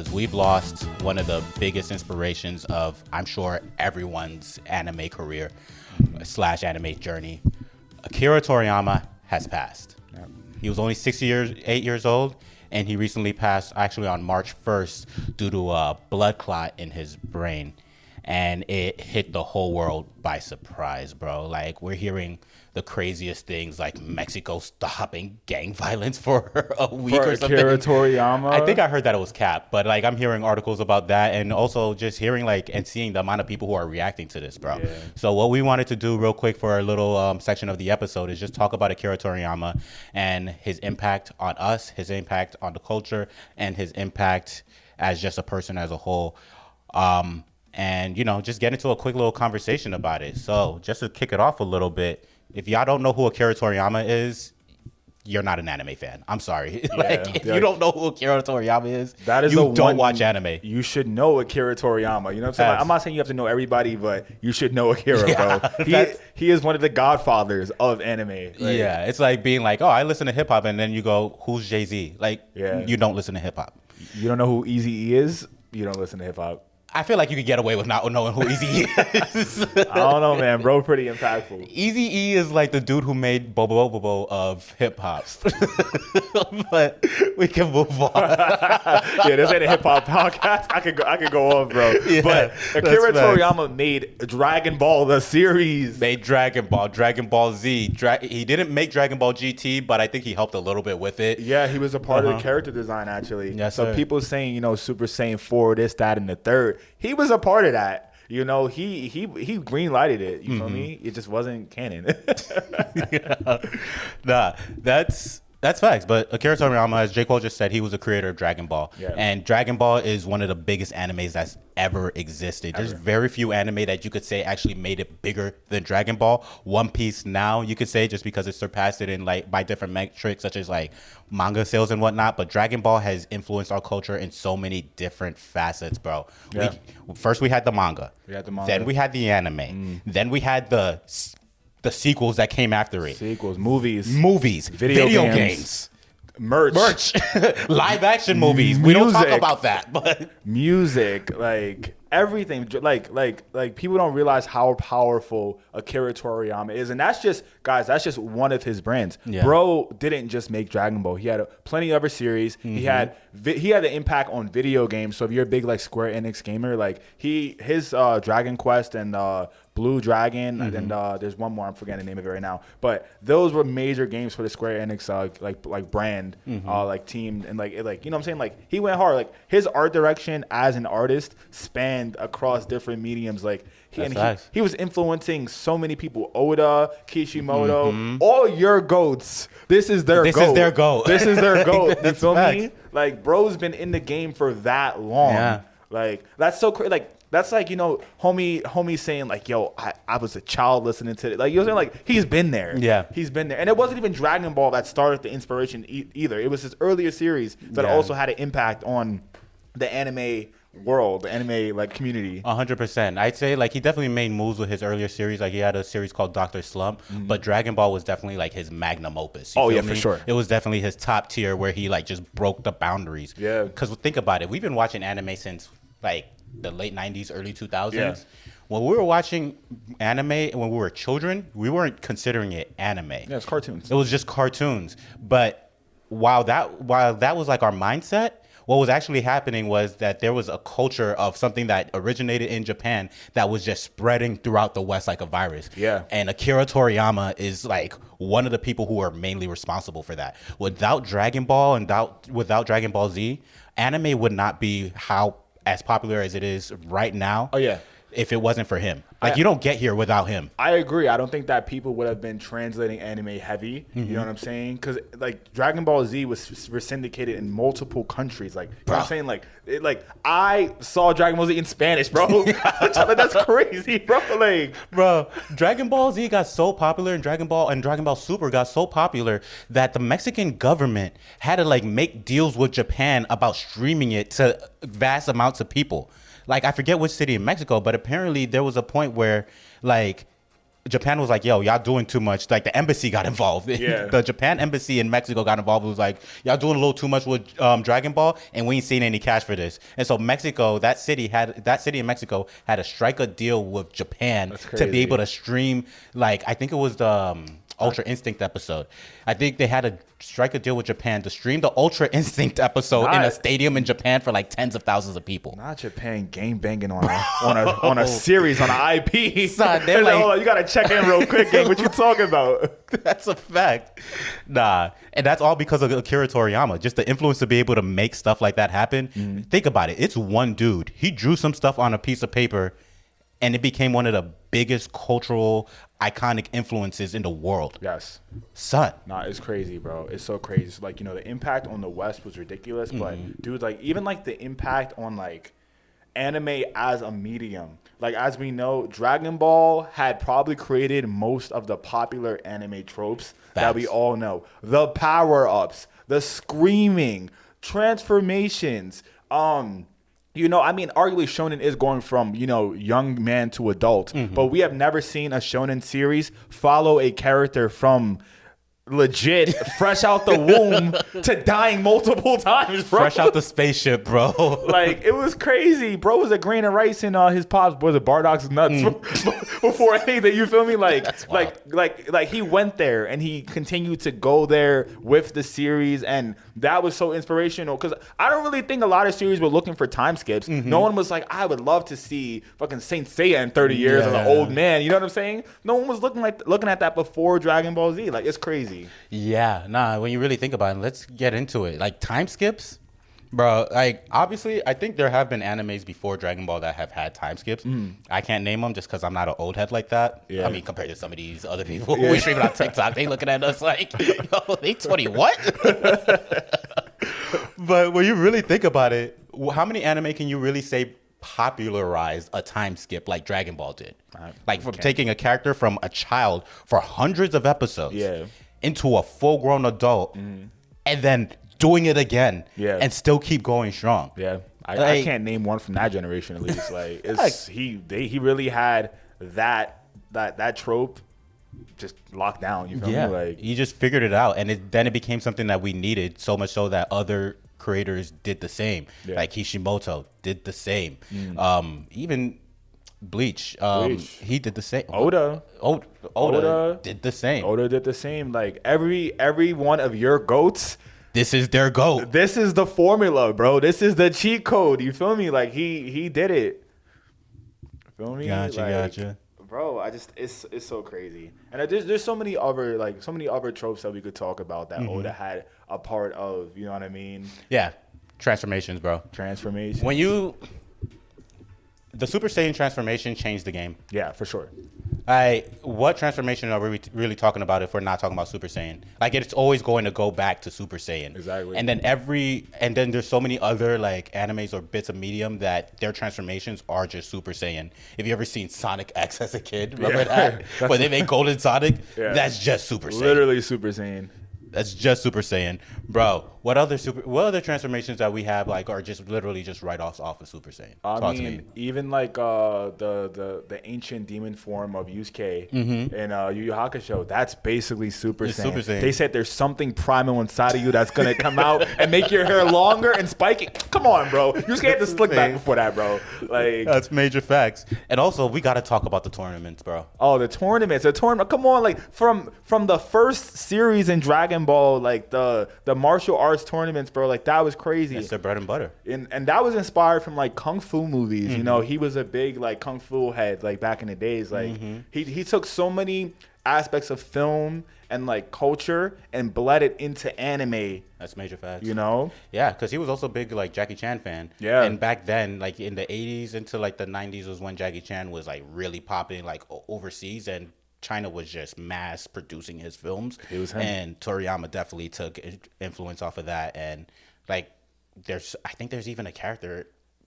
because we've lost one of the biggest inspirations of, I'm sure, everyone's anime career / anime journey. Akira Toriyama has passed. Yep. He was only 8 years old, and he recently passed actually on March 1st due to a blood clot in his brain. And it hit the whole world by surprise, bro. Like, we're hearing the craziest things, like Mexico stopping gang violence for a week or something. Akira Toriyama. I think I heard that it was capped, but like I'm hearing articles about that, and also just hearing like and seeing the amount of people who are reacting to this, bro. Yeah. So what we wanted to do real quick for our little section of the episode is just talk about Akira Toriyama and his impact on us, his impact on the culture, and his impact as just a person as a whole. And, you know, just get into a quick little conversation about it. So just to kick it off a little bit, if y'all don't know who Akira Toriyama is, you're not an anime fan. I'm sorry. If you don't know who Akira Toriyama is, you don't watch anime. You should know Akira Toriyama. You know what I'm saying? Like, I'm not saying you have to know everybody, but you should know Akira, bro. He is one of the godfathers of anime. It's like being like, oh, I listen to hip-hop, and then you go, who's Jay-Z? Like, you don't listen to hip-hop. You don't know who Eazy-E is? You don't listen to hip-hop. I feel like you could get away with not knowing who Eazy-E is. I don't know, man. Bro, pretty impactful. Eazy-E is like the dude who made Bobo Bobo of hip-hop. But we can move on. This ain't a hip-hop podcast. I could go on, bro. Yeah, but Akira Toriyama made Dragon Ball, the series. Made Dragon Ball Z. He didn't make Dragon Ball GT, but I think he helped a little bit with it. Yeah, he was a part of the character design, actually. Yes, so sir. People saying, you know, Super Saiyan 4, this, that, and the third. He was a part of that. You know, he green lighted it. You feel me? It just wasn't canon. Nah, that's facts. But Akira Toriyama, as J. Cole just said, he was a creator of Dragon Ball. Yeah. And Dragon Ball is one of the biggest animes that's ever existed. There's very few anime that you could say actually made it bigger than Dragon Ball. One Piece now, you could say, just because it surpassed it in like by different metrics, such as like manga sales and whatnot. But Dragon Ball has influenced our culture in so many different facets, bro. Yeah. First, we had the manga. Then we had the anime. Then we had the sequels that came after it. Movies, video games, merch, live action movies. We don't talk about that, but music, like everything, like people don't realize how powerful Akira Toriyama is, and that's just one of his brands. Yeah. Bro didn't just make Dragon Ball. He had plenty of other series. He had the impact on video games. So if you're a big like Square Enix gamer, like his Dragon Quest and Blue Dragon, and there's one more, I'm forgetting the name of it right now. But those were major games for the Square Enix like brand, like team, and like you know what I'm saying? Like he went hard. Like his art direction as an artist spanned across different mediums. Like he was influencing so many people. Oda, Kishimoto, all your goats. This is their goat. This is their goat. You feel me? Like bro's been in the game for that long. Yeah. Like that's so crazy. Like that's like, you know, homie saying like, yo, I was a child listening to it. Like, you know what I'm saying? Like, he's been there. Yeah. He's been there. And it wasn't even Dragon Ball that started the inspiration either. It was his earlier series that also had an impact on the anime world, the anime like community. 100%. I'd say like he definitely made moves with his earlier series. Like he had a series called Dr. Slump, but Dragon Ball was definitely like his magnum opus. Oh yeah, for sure. It was definitely his top tier where he like just broke the boundaries. Yeah. Because think about it, we've been watching anime since like the late 90s, early 2000s. Yeah. When we were watching anime when we were children, we weren't considering it anime. Yeah, it's cartoons. It was just cartoons. But while that was like our mindset, what was actually happening was that there was a culture of something that originated in Japan that was just spreading throughout the West like a virus. Yeah. And Akira Toriyama is like one of the people who are mainly responsible for that. Without Dragon Ball and without Dragon Ball Z, anime would not be as popular as it is right now. Oh yeah. If it wasn't for him. Like, you don't get here without him. I agree. I don't think that people would have been translating anime heavy. You know what I'm saying? Because, like, Dragon Ball Z was syndicated in multiple countries. Like, you know what I'm saying? Like, I saw Dragon Ball Z in Spanish, bro. That's crazy, bro. Like, bro, Dragon Ball Z got so popular, and Dragon Ball Super got so popular that the Mexican government had to, like, make deals with Japan about streaming it to vast amounts of people. Like, I forget which city in Mexico, but apparently there was a point where, like, Japan was like, yo, y'all doing too much. Like the embassy got involved. Yeah. The Japan embassy in Mexico got involved. It was like, y'all doing a little too much with Dragon Ball, and we ain't seen any cash for this. And so Mexico, that city in Mexico had to strike a deal with Japan to be able to stream, like, I think it was the Ultra Instinct episode. I think they had to strike a deal with Japan to stream the Ultra Instinct episode in a stadium in Japan for like tens of thousands of people. Not Japan game banging on a series on an IP. Son, they're like, hold on, you gotta check in real quick, gang. What you talking about? That's a fact. Nah, and that's all because of Akira Toriyama. Just the influence to be able to make stuff like that happen. Think about it. It's one dude. He drew some stuff on a piece of paper, and it became one of the biggest cultural iconic influences in the world. Yes. Son. Nah, it's crazy, bro. It's so crazy. So, like, you know, the impact on the West was ridiculous, but dude, like, even like the impact on like anime as a medium. Like, as we know, Dragon Ball had probably created most of the popular anime tropes that we all know. The power-ups, the screaming, transformations, you know, I mean, arguably Shonen is going from, you know, young man to adult, but we have never seen a Shonen series follow a character from legit fresh out the womb to dying multiple times, bro. Fresh out the spaceship, bro. Like, it was crazy. Bro was a grain of rice in his pops, was it Bardock's nuts before anything, you feel me? Like, like he went there and he continued to go there with the series, and that was so inspirational, because I don't really think a lot of series were looking for time skips. No one was like, I would love to see fucking Saint Seiya in 30 years as an old man. You know what I'm saying? No one was looking at that before Dragon Ball Z. Like, it's crazy. Yeah, nah, when you really think about it, let's get into it. Like, time skips, bro, like, obviously, I think there have been animes before Dragon Ball that have had time skips. I can't name them just because I'm not an old head like that. Yeah. I mean, compared to some of these other people who we streaming on TikTok, they looking at us like, yo, they 20 what? But when you really think about it, how many anime can you really say popularized a time skip like Dragon Ball did? Like, from taking a character from a child for hundreds of episodes into a full-grown adult and then doing it again and still keep going strong. Yeah, I can't name one from that generation at least. Like, it's he really had that trope just locked down. You feel me? Like, he just figured it out, and then it became something that we needed, so much so that other creators did the same. Like Kishimoto did the same. Even Bleach, he did the same. Oda did the same. Oda did the same. Like, every one of your goats, this is their goat. This is the formula, bro. This is the cheat code. You feel me? Like, he did it. Feel me? Gotcha. Bro, it's so crazy. And there's so many other tropes that we could talk about that Oda had a part of. You know what I mean? Yeah, transformations, bro. Transformations. The Super Saiyan transformation changed the game. Yeah, for sure. What transformation are we really talking about if we're not talking about Super Saiyan? Like, it's always going to go back to Super Saiyan. Exactly. And then there's so many other like animes or bits of medium that their transformations are just Super Saiyan. If you ever seen Sonic X as a kid, remember that? When they made Golden Sonic? Yeah. That's just Super Saiyan. Literally Super Saiyan. That's just Super Saiyan, bro. What other transformations that we have like are just literally just write-offs off of Super Saiyan? I mean, even like the ancient demon form of Yusuke in Yu Yu Hakusho, that's basically Super Saiyan. They said there's something primal inside of you that's gonna come out and make your hair longer and spike it. Come on, bro. Yusuke had to slick back before that, bro. Like, that's major facts. And also, we gotta talk about the tournaments, bro. Oh, the tournaments. Come on, like from the first series in Dragon Ball, like the martial arts tournaments, bro, like that was crazy. It's their bread and butter. And that was inspired from like kung fu movies. You know, he was a big like kung fu head like back in the days. Like he took so many aspects of film and like culture and bled it into anime. That's major facts. You know? Yeah, because he was also a big like Jackie Chan fan. Yeah. And back then, like in the 80s into like the 90s was when Jackie Chan was like really popping like overseas, and China was just mass producing his films. It was him. And Toriyama definitely took influence off of that. And like, I think there's even a character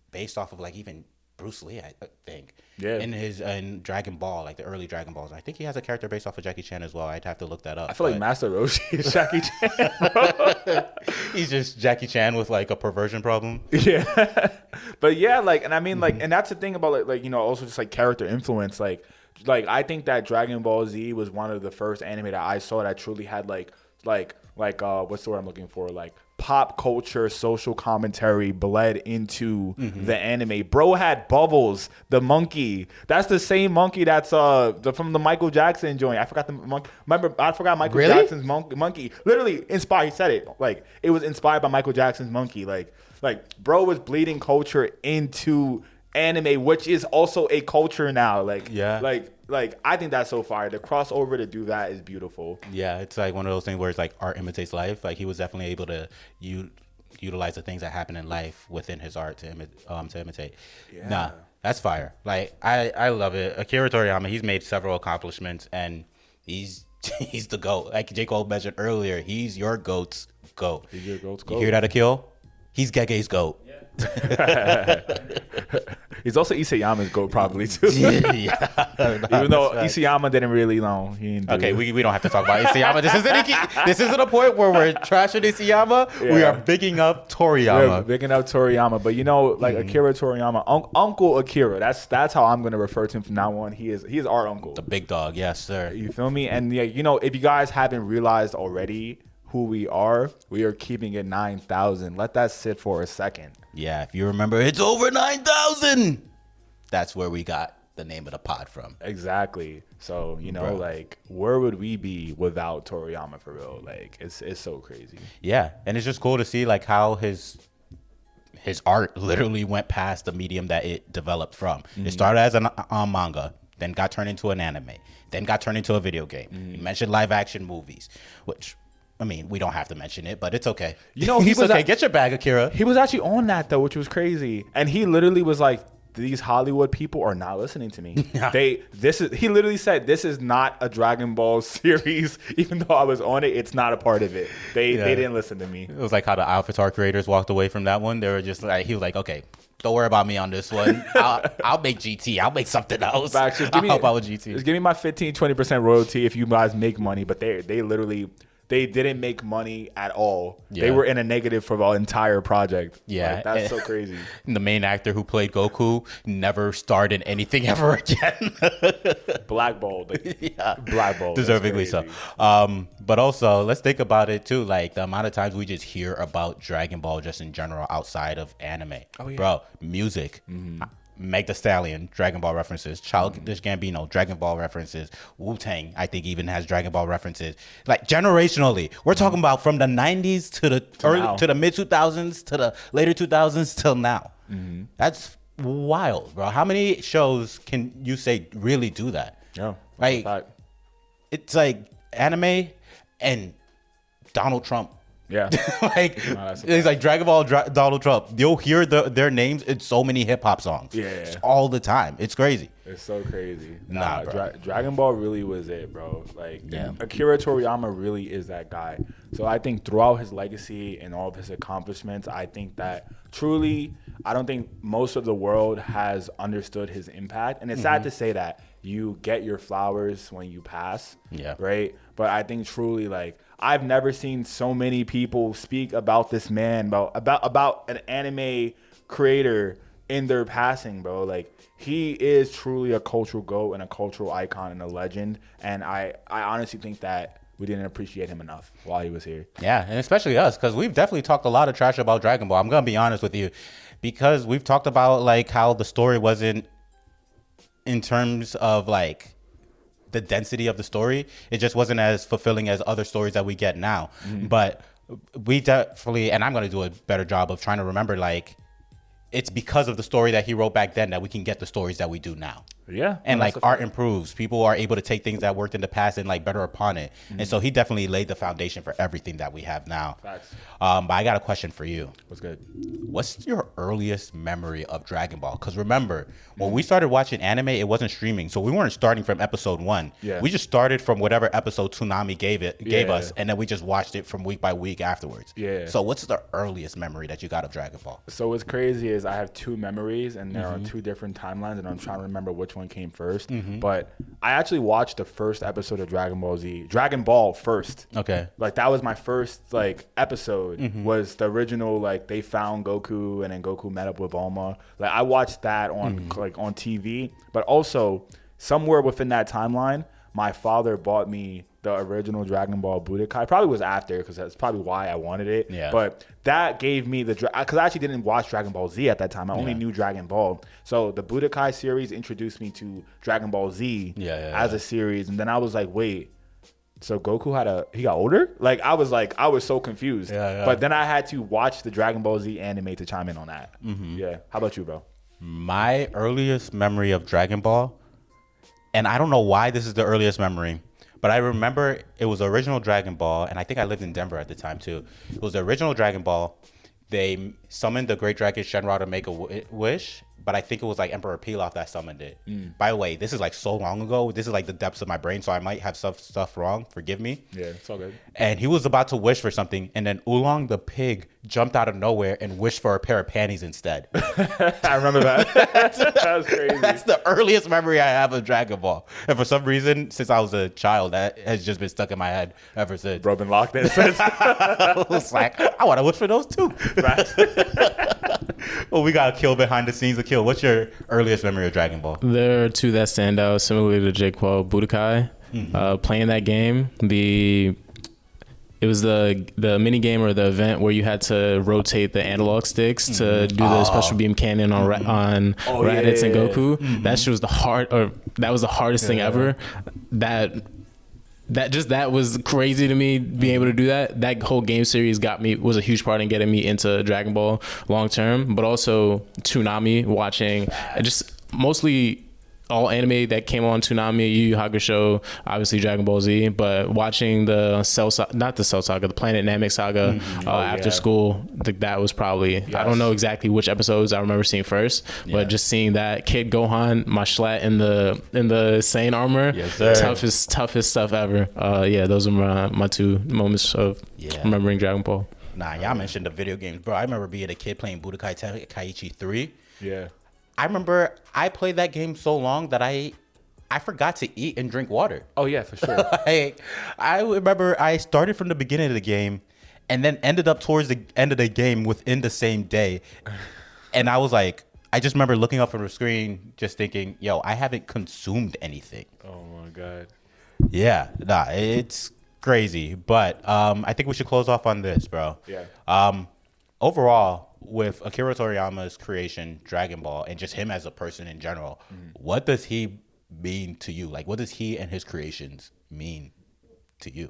based off of like even Bruce Lee, I think. Yeah. In Dragon Ball, like the early Dragon Balls. I think he has a character based off of Jackie Chan as well. I'd have to look that up. I feel like Master Roshi is Jackie Chan. He's just Jackie Chan with like a perversion problem. Yeah. But yeah, like, and I mean, like, and that's the thing about like, you know, also just like character influence. Like, I think that Dragon Ball Z was one of the first anime that I saw that truly had what's the word I'm looking for? Like pop culture, social commentary bled into the anime. Bro had Bubbles, the monkey. That's the same monkey that's from the Michael Jackson joint. I forgot the monkey. Remember, I forgot Michael Jackson's monkey. Literally inspired. He said it. Like it was inspired by Michael Jackson's monkey. Like bro was bleeding culture into anime, which is also a culture now. Like I think that's so fire. The crossover to do that is beautiful. Yeah, it's like one of those things where it's like art imitates life. Like he was definitely able to utilize the things that happen in life within his art to imitate. Yeah. Nah, that's fire. Like I love it. Akira Toriyama, he's made several accomplishments, and he's the GOAT. Like J. Cole mentioned earlier, he's your GOAT's GOAT. He's your GOAT's GOAT. You hear that, Akil? He's Gege's GOAT. He's also Isayama's GOAT probably too. Even though Isayama didn't really know. He didn't do we don't have to talk about Isayama. This isn't a point where we're trashing Isayama. Yeah. We are bigging up Toriyama. We're bigging up Toriyama. But Akira Toriyama, Uncle Akira. That's how I'm gonna refer to him from now on. He is our uncle. The big dog, yes, sir. You feel me? And if you guys haven't realized already who we are keeping it 9,000. Let that sit for a second. Yeah, if you remember, it's over 9,000. That's where we got the name of the pod from. Exactly. So, where would we be without Toriyama for real? Like, it's so crazy. Yeah, and it's just cool to see like how his art literally went past the medium that it developed from. It started as a manga, then got turned into an anime, then got turned into a video game. You mentioned live action movies, which I mean, we don't have to mention it, but it's okay. He was okay. Get your bag, Akira. He was actually on that though, which was crazy. And he literally was like, "These Hollywood people are not listening to me." He literally said, "This is not a Dragon Ball series." Even though I was on it, it's not a part of it. They didn't listen to me. It was like how the Avatar creators walked away from that one. They were just like, he was like, "Okay, don't worry about me on this one. I'll make GT. I'll make something else. I'll help out with GT. Just give me my 15-20% royalty if you guys make money." But they literally. They didn't make money at all. Yeah. They were in a negative for the entire project. Yeah. That's so crazy. The main actor who played Goku never starred in anything ever again. Blackballed. Yeah. Blackballed. Deservedly so. But also, let's think about it too. Like the amount of times we just hear about Dragon Ball just in general outside of anime. Oh, yeah. Bro, music. Meg Thee Stallion, Dragon Ball references. Childish Gambino, Dragon Ball references. Wu-Tang, I think, even has Dragon Ball references. Like generationally, we're talking about from the 90s to the mid 2000s to the later 2000s till now. That's wild, bro. How many shows can you say really do that? Yeah, like it's like anime and Donald Trump. Yeah. It's like Dragon Ball, Donald Trump. You'll hear their names in so many hip hop songs. Yeah. All the time. It's crazy. It's so crazy. Bro. Dragon Ball really was it, bro. Akira Toriyama really is that guy. So I think throughout his legacy and all of his accomplishments, I think that truly, I don't think most of the world has understood his impact. And it's sad to say that you get your flowers when you pass. Yeah. Right? But I think truly, I've never seen so many people speak about this man, about an anime creator in their passing, bro. Like, he is truly a cultural GOAT and a cultural icon and a legend. And I honestly think that we didn't appreciate him enough while he was here. Yeah, and especially us, because we've definitely talked a lot of trash about Dragon Ball. I'm going to be honest with you, because we've talked about, how the story wasn't in terms of, the density of the story. It just wasn't as fulfilling as other stories that we get now. But we definitely, and I'm going to do a better job of trying to remember, it's because of the story that he wrote back then that we can get the stories that we do now. Yeah. And art improves. People are able to take things that worked in the past and better upon it. And so he definitely laid the foundation for everything that we have now. Facts. But I got a question for you. What's good? What's your earliest memory of Dragon Ball? Because remember, when we started watching anime, it wasn't streaming. So we weren't starting from episode 1. Yeah. We just started from whatever episode Toonami gave us, and then we just watched it from week by week afterwards. Yeah. So what's the earliest memory that you got of Dragon Ball? So what's crazy is I have 2 memories, and they're on 2 different timelines, and I'm trying to remember which one came first. But I actually watched the first episode of Dragon Ball first. Okay. That was my first episode was the original, they found Goku and then Goku met up with Bulma. I watched that on on TV, but also somewhere within that timeline, my father bought me the original Dragon Ball Budokai. Probably was after, because that's probably why I wanted it. Yeah. But that gave me because I actually didn't watch Dragon Ball Z at that time. I only knew Dragon Ball. So the Budokai series introduced me to Dragon Ball Z as a series, and then I was like, wait. So Goku he got older? Like I was so confused. But then I had to watch the Dragon Ball Z anime to chime in on that. Yeah. How about you, bro? My earliest memory of Dragon Ball, and I don't know why this is the earliest memory, but I remember it was the original Dragon Ball, and I think I lived in Denver at the time too. It was the original Dragon Ball. They summoned the Great Dragon Shenron to make a wish, but I think it was like Emperor Pilaf that summoned it. By the way, this is like so long ago. This is like the depths of my brain, so I might have stuff wrong. Forgive me. Yeah, it's all good. And he was about to wish for something, and then Oolong the pig jumped out of nowhere and wished for a pair of panties instead. I remember that. That was crazy. That's the earliest memory I have of Dragon Ball. And for some reason, since I was a child, that has just been stuck in my head ever since. Bro, been locked in since. I was like, I want to wish for those too. Well, we got a Kill behind the scenes. A Kill. What's your earliest memory of Dragon Ball? There are two that stand out, similarly to Jake Paul. Budokai. Playing that game, it was the mini game or the event where you had to rotate the analog sticks to do the special beam cannon on Raditz and Goku. That shit was that was the hardest thing ever. That was crazy to me, being able to do that. That whole game series was a huge part in getting me into Dragon Ball long term, but also Toonami, watching just mostly all anime that came on Toonami, Yu Yu Hakusho, obviously Dragon Ball Z, but watching the the Planet Namek saga after school, that was probably, I don't know exactly which episodes I remember seeing first, but just seeing that Kid Gohan, my Schlatt in the Saiyan armor, toughest stuff ever. Those are my two moments of remembering Dragon Ball. Nah, y'all mentioned the video games, bro. I remember being a kid playing Budokai Tenkaichi 3. Yeah. I remember I played that game so long that I forgot to eat and drink water. Oh yeah, for sure. I remember I started from the beginning of the game and then ended up towards the end of the game within the same day. And I was like, I just remember looking up from the screen just thinking, yo, I haven't consumed anything. Oh my God. Yeah, nah, it's crazy. But I think we should close off on this, bro. Yeah. Overall, with Akira Toriyama's creation, Dragon Ball, and just him as a person in general, what does he mean to you? Like, what does he and his creations mean to you?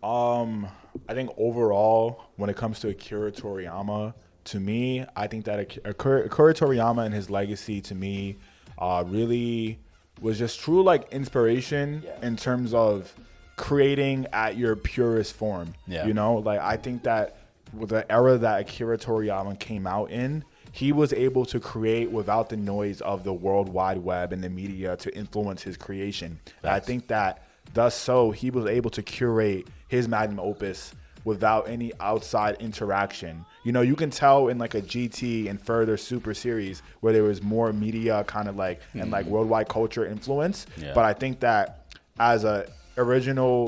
I think overall, when it comes to Akira Toriyama, to me, I think that Akira Toriyama and his legacy to me really was just true like inspiration in terms of creating at your purest form. Yeah. You know, like I think that with the era that Akira Toriyama came out in, he was able to create without the noise of the World Wide Web and the media to influence his creation. I think that thus so he was able to curate his magnum opus without any outside interaction. You know, you can tell in like a GT and further Super series where there was more media kind of like and like worldwide culture influence. Yeah. But I think that as a original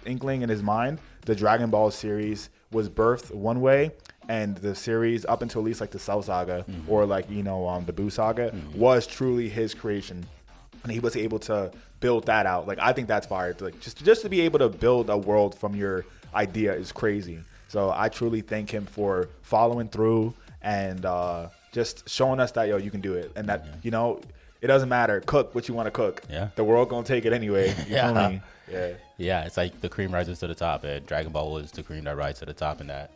inkling in his mind, the Dragon Ball series was birthed one way, and the series up until at least like the Cell Saga or like the Buu Saga was truly his creation, and he was able to build that out. Like I think that's fire. Like just to be able to build a world from your idea is crazy. So I truly thank him for following through and just showing us that you can do it, and that it doesn't matter. Cook what you want to cook. Yeah, the world gonna take it anyway. You know what I mean? Yeah. Yeah, it's like the cream rises to the top, and Dragon Ball was the cream that rises to the top in that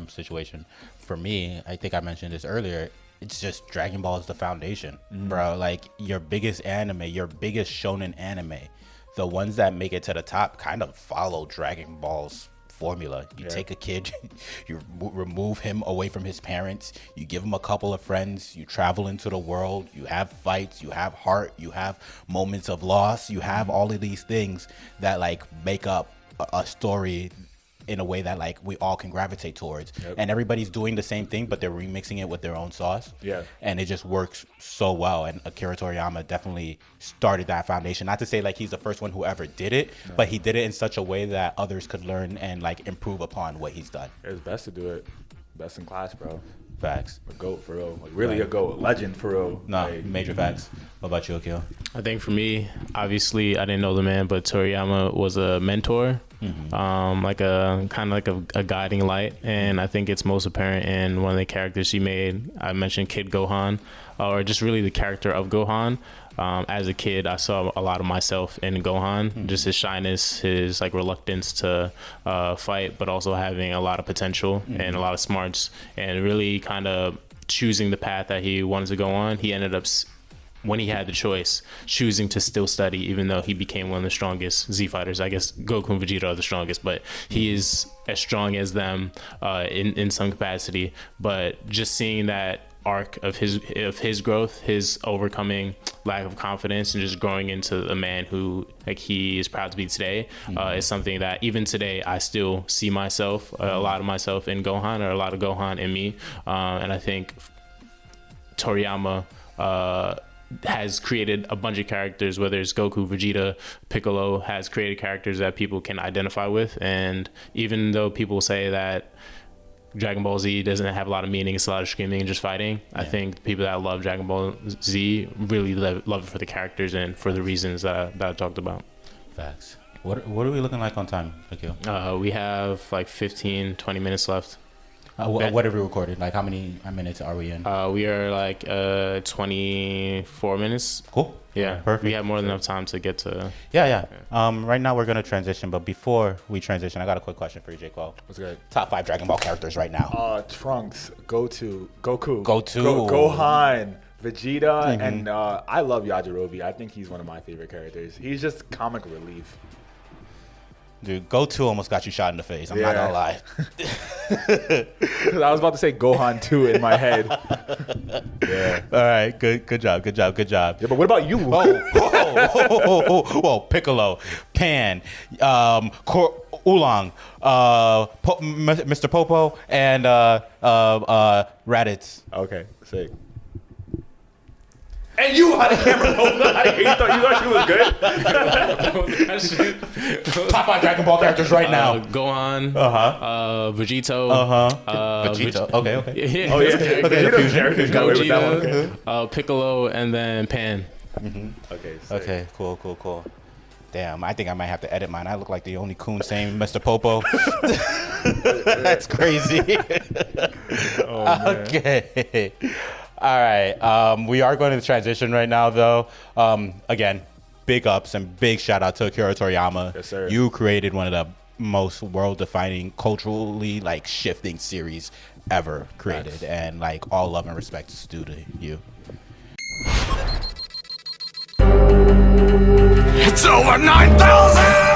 situation. For me, I think I mentioned this earlier, it's just Dragon Ball is the foundation, bro. Like your biggest anime, your biggest shonen anime, the ones that make it to the top kind of follow Dragon Ball's formula. You take a kid, you remove him away from his parents, you give him a couple of friends, you travel into the world, you have fights, you have heart, you have moments of loss, you have all of these things that like make up a story in a way that like we all can gravitate towards. And everybody's doing the same thing, but they're remixing it with their own sauce. Yeah. And it just works so well. And Akira Toriyama definitely started that foundation. Not to say like he's the first one who ever did it, but he did it in such a way that others could learn and like improve upon what he's done. It's best to do it. Best in class, bro. Facts. A GOAT for real. Like, really a GOAT. Legend for real. No, Like, major facts. What about you, Akil? I think for me, obviously, I didn't know the man, but Toriyama was a mentor, like a kind of like a guiding light, and I think it's most apparent in one of the characters he made. I mentioned Kid Gohan, or just really the character of Gohan. As a kid, I saw a lot of myself in Gohan, just his shyness, his like reluctance to fight, but also having a lot of potential and a lot of smarts, and really kind of choosing the path that he wanted to go on. He ended up, when he had the choice, choosing to still study, even though he became one of the strongest Z fighters. I guess Goku and Vegeta are the strongest, but he is as strong as them in some capacity. But just seeing that arc of his growth, his overcoming lack of confidence, and just growing into a man who like he is proud to be today, is something that even today I still see myself, a lot of myself in Gohan, or a lot of Gohan in me, and I think Toriyama has created a bunch of characters, whether it's Goku, Vegeta, Piccolo, has created characters that people can identify with. And even though people say that Dragon Ball Z doesn't have a lot of meaning, it's a lot of screaming and just fighting, I think people that love Dragon Ball Z really love it for the characters and for the reasons that I talked about. Facts. What are we looking like on time, Akil? We have like 15, 20 minutes left. What have we recorded? Like how many minutes are we in? We are like 24 minutes. Cool. Yeah, perfect. We have more than enough time to get to. Yeah. Right now we're gonna transition, but before we transition, I got a quick question for you, J. Cole. What's good? Top 5 Dragon Ball characters right now. Trunks, Goku, Gohan, Vegeta, and I love Yajirobe. I think he's one of my favorite characters. He's just comic relief. Dude, Goku almost got you shot in the face. I'm not gonna lie. I was about to say Gohan 2 in my head. Yeah. All right. Good job. Yeah, but what about you? Whoa. Piccolo, Pan, Oolong, Mr. Popo, and Raditz. Okay, sick. And you had a camera. You thought she was good? Top 5 Dragon Ball characters right now. Gohan. Vegito. Vegeta. Okay. Yeah. Oh, yeah. Okay, the fusion. Got away with that one. Okay. Piccolo, and then Pan. Okay, sick. Okay, cool. Damn, I think I might have to edit mine. I look like the only coon saying Mr. Popo. That's crazy. Oh, man. Okay. All right. We are going to transition right now, though. Again, big ups and big shout out to Akira Toriyama. Yes, sir. You created one of the most world-defining, culturally like shifting series ever created, nice. And like all love and respect is due to you. It's over 9,000!